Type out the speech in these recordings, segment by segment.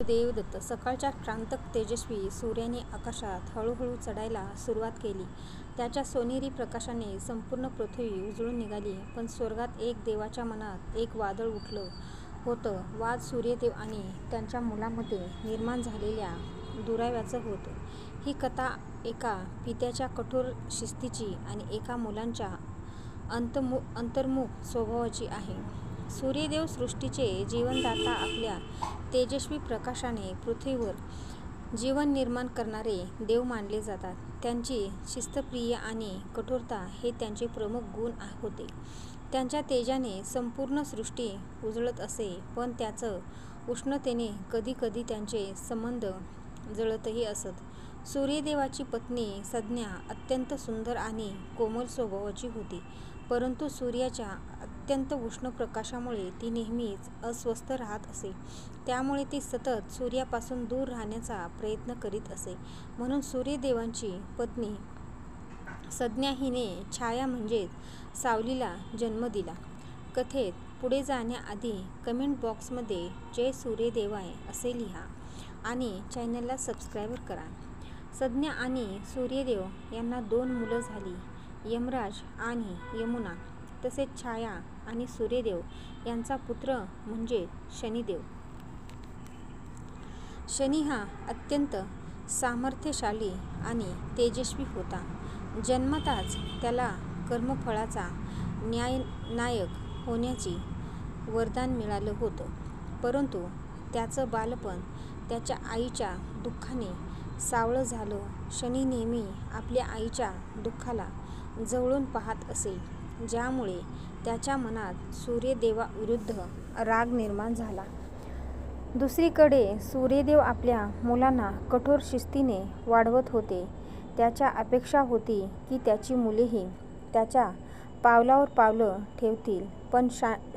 देवदत्त सकाळच्या क्रांतक तेजस्वी सूर्याने आकाशात हळूहळू चढायला सुरुवात केली. त्याच्या सोनेरी प्रकाशाने संपूर्ण पृथ्वी उजळून निघाली. पण स्वर्गात एक देवाच्या मनात एक वादळ उठलं होतं. वाद सूर्यदेव आणि त्यांच्या मुलामध्ये निर्माण झालेल्या दुराव्याचं होतं. ही कथा एका पित्याच्या कठोर शिस्तीची आणि एका मुलाच्या अंतर्मुख स्वभावाची आहे. सूर्यदेव सृष्टीचे जीवनदाता आपल्या तेजस्वी प्रकाशाने पृथ्वीवर जीवन निर्माण करणारे देव मानले जातात. त्यांची शिस्तप्रिय आणि कठोरता हे त्यांचे प्रमुख गुण होते. त्यांच्या तेजाने संपूर्ण सृष्टी उजळत असे, पण त्याच उष्णतेने कधीकधी त्यांचे संबंध जळतही असत. सूर्यदेवाची पत्नी संज्ञा अत्यंत सुंदर आणि कोमल स्वभावाची होती, परंतु सूर्याच्या अत्यंत उष्ण प्रकाशामुळे ती नेहमीच अस्वस्थ राहत असे. त्यामुळे ती सतत सूर्यापासून दूर राहण्याचा प्रयत्न करीत असे. म्हणून सूर्यदेवांची पत्नी संज्ञा हिने छाया म्हणजेच सावलीला जन्म दिला. कथेत पुढे जाण्याआधी कमेंट बॉक्समध्ये जय सूर्यदेवाय असे लिहा आणि चॅनलला सबस्क्राईब करा. संज्ञा आणि सूर्यदेव यांना 2 मुलं झाली, यमराज आणि यमुना. तसेच छाया आणि सूर्यदेव यांचा पुत्र म्हणजे शनिदेव. शनी हा अत्यंत सामर्थ्यशाली आणि तेजस्वी होता. जन्मताच त्याला कर्मफळाचा न्यायनायक होण्याची वरदान मिळालं होतं. परंतु त्याचं बालपण त्याच्या आईच्या दुःखाने सावळं झालं. शनी नेहमी आपल्या आईच्या दुःखाला जवळून पाहत असे, ज्यामुळे त्याच्या मनात सूर्यदेवाविरुद्ध राग निर्माण झाला. दुसरीकडे सूर्यदेव आपल्या मुलांना कठोर शिस्तीने वाढवत होते. त्याच्या अपेक्षा होती की त्याची मुलेही त्याच्या पावलावर पावलं ठेवतील. पण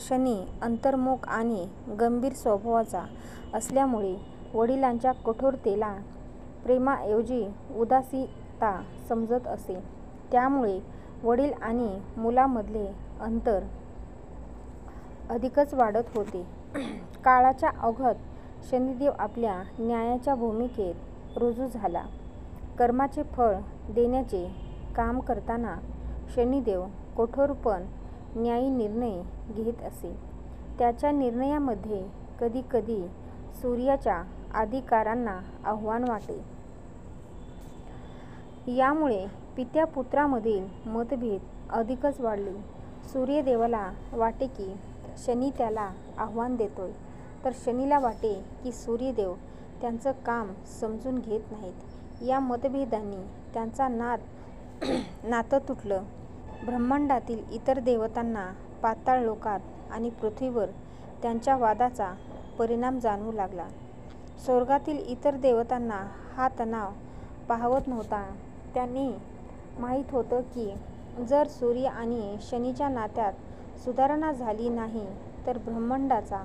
शनी अंतर्मुख आणि गंभीर स्वभावाचा असल्यामुळे वडिलांच्या कठोरतेला प्रेमाऐवजी उदासीनता समजत असे. त्यामुळे वडील आणि मुलामधले अंतर अधिकच वाढत होते. काळाच्या ओघात शनिदेव आपल्या न्यायाच्या भूमिकेत रुजू झाला. कर्माचे फळ देण्याचे काम करताना शनिदेव कठोर पण न्यायी निर्णय घेत असे. त्याच्या निर्णयामध्ये कधीकधी सूर्याच्या अधिकारांना आव्हान वाटे. यामुळे पित्या-पुत्रांमधील मतभेद अधिकच वाढले. सूर्यदेवाला वाटे की शनी त्याला आव्हान देतोय, तर शनीला वाटे की सूर्यदेव त्यांचं काम समजून घेत नाहीत. या मतभेदांनी त्यांचं नातं तुटलं. ब्रह्मांडातील इतर देवतांना पाताळ लोकात आणि पृथ्वीवर त्यांच्या वादाचा परिणाम जाणवू लागला. स्वर्गातील इतर देवतांना हा तणाव पाहवत नव्हता. त्यांना माहीत होतं की जर सूर्य आणि शनीच्या नात्यात सुधारणा झाली नाही तर ब्रह्मांडाचा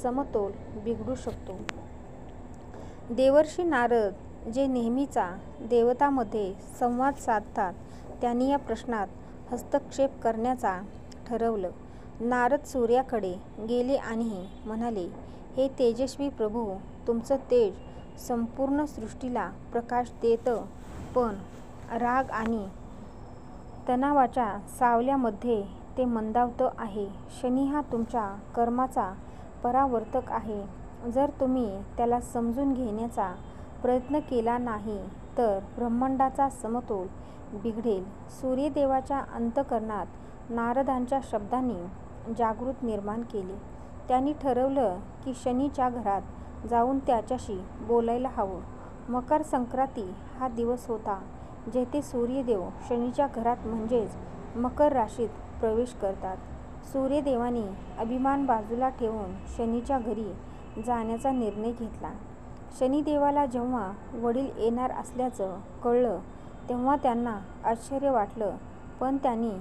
समतोल बिघडू शकतो. देवर्षी नारद, जे नेहमीचा देवतांमध्ये संवाद साधतात, त्यांनी या प्रश्नात हस्तक्षेप करण्याचा ठरवलं. नारद सूर्याकडे गेले आणि म्हणाले, हे तेजस्वी प्रभू, तुमचं तेज संपूर्ण सृष्टीला प्रकाश देतं, पण राग आणि तणावाच्या सावल्यामध्ये ते मंदावत आहे. शनी हा तुमच्या कर्माचा परावर्तक आहे. जर तुम्ही त्याला समजून घेण्याचा प्रयत्न केला नाही तर ब्रह्मांडाचा समतोल बिघडेल. सूर्यदेवाच्या अंतःकरणात नारदांच्या शब्दांनी जागृती निर्माण केली. त्यांनी ठरवलं की शनीच्या घरात जाऊन त्याच्याशी बोलायला हवं. मकर संक्रांती हा दिवस होता जेथे सूर्यदेव शनीच्या घरात म्हणजेच मकर राशीत प्रवेश करतात. सूर्यदेवाने अभिमान बाजूला ठेवून शनीच्या घरी जाण्याचा निर्णय घेतला. शनिदेवाला जेव्हा वडील येणार असल्याचं कळलं तेव्हा त्यांना आश्चर्य वाटलं, पण त्यांनी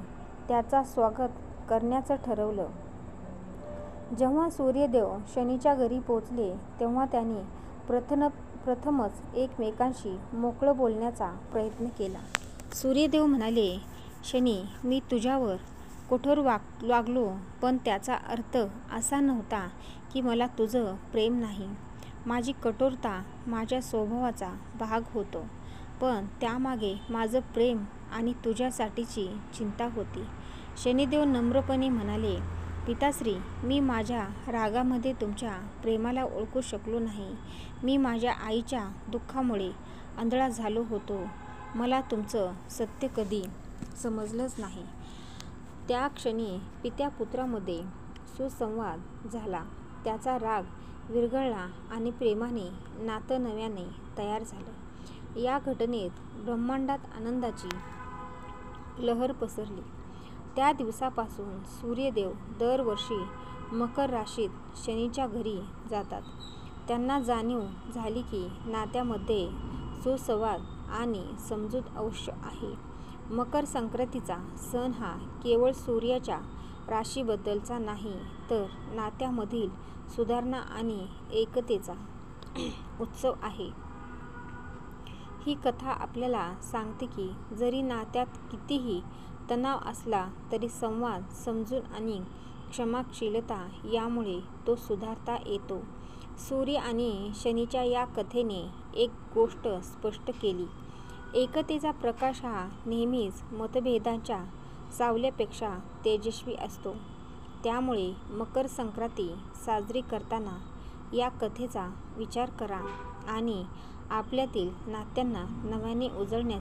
त्याचं स्वागत करण्याचं ठरवलं. जेव्हा सूर्यदेव शनीच्या घरी पोचले तेव्हा त्यांनी प्रथमच एकमेकांशी मोकळं बोलण्याचा प्रयत्न केला. सूर्यदेव म्हणाले, शनी, मी तुझ्यावर कठोर वागलो, पण त्याचा अर्थ असा नव्हता की मला तुझं प्रेम नाही. माझी कठोरता माझ्या स्वभावाचा भाग होतो, पण त्यामागे माझं प्रेम आणि तुझ्यासाठीची चिंता होती. शनिदेव नम्रपणे म्हणाले, पिताश्री, मी माझ्या रागामध्ये तुमच्या प्रेमाला ओळखू शकलो नाही. मी माझ्या आईच्या दुःखामुळे आंधळा झालो होतो. मला तुमचं सत्य कधी समजलंच नाही. त्या क्षणी पित्या-पुत्रामध्ये सुसंवाद झाला. त्याचा राग विरघळला आणि प्रेमाने नातं नव्याने तयार झालं. या घटनेत ब्रह्मांडात आनंदाची लहर पसरली. त्या दिवसापासून सूर्यदेव दरवर्षी मकर राशीत शनीच्या घरी जातात. त्यांना जाणीव झाली की नात्यामध्ये सुसंवाद आणि समजूत आवश्यक आहे. मकर संक्रांतीचा सण हा केवळ सूर्याच्या राशीबद्दलचा नाही, तर नात्यामधील सुधारणा आणि एकतेचा उत्सव आहे. ही कथा आपल्याला सांगते की जरी नात्यात कितीही तणाव असला तरी संवाद, समजून आणि क्षमाशीलता यामुळे तो सुधारता येतो. सूर्य आणि शनीच्या या कथेने एक गोष्ट स्पष्ट केली. एकतेचा प्रकाश हा नेहमीच मतभेदांच्या सावल्यापेक्षा तेजस्वी असतो. त्यामुळे मकर संक्रांती साजरी करताना या कथेचा विचार करा आणि आपल्यातील नात्यांना नव्याने उजळण्याचा